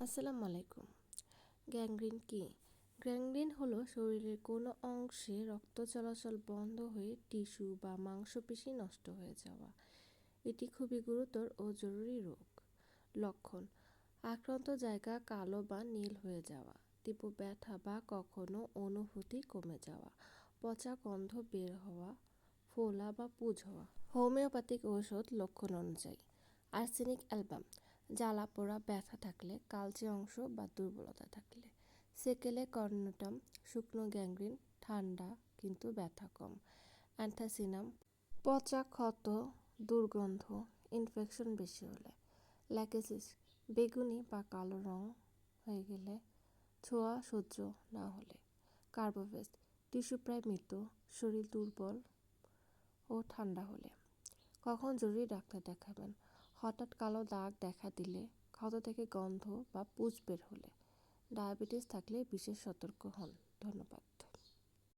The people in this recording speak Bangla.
আসসালামু আলাইকুম। গ্যাংগ্রিন কি? গ্যাংগ্রিন হলো শরীরের কোনো অংশে রক্ত চলাচল বন্ধ হয়ে টিস্যু বা মাংসপেশি নষ্ট হয়ে যাওয়া। এটি খুবই গুরুতর ও জরুরি রোগ। লক্ষণ: আক্রান্ত জায়গা কালো বা নীল হয়ে যাওয়া, তীব্র ব্যথা বা কখনো অনুভূতি কমে যাওয়া, পচা গন্ধ বের হওয়া, ফোলা বা পুঁজ হওয়া। হোমিওপ্যাথিক ঔষধ লক্ষণ অনুযায়ী: আর্সেনিক অ্যালবাম, জ্বালা পোড়া ব্যথা থাকলে, কালচে অংশ বা দুর্বলতা থাকলে। সেকেলে কর্নেটাম, শুকনো গ্যাংগ্রিন, ঠান্ডা কিন্তু ব্যথা কম। অ্যান্থাসিনাম, পচা ক্ষত, দুর্গন্ধ, ইনফেকশন বেশি হলে। ল্যাকেসিস, বেগুনি বা কালো রং হয়ে গেলে, ছোঁয়া সহ্য না হলে। কার্বোভেজ, টিস্যু প্রায় মৃত, শরীর দুর্বল ও ঠান্ডা হলে। কখন জরুরি ডাক্তার দেখাবেন: হঠাৎ কালো দাগ দেখা দিলে, ক্ষত থেকে গন্ধ বা পুঁজ বের হলে, ডায়াবেটিস থাকলে বিশেষ সতর্ক হন। ধন্যবাদ।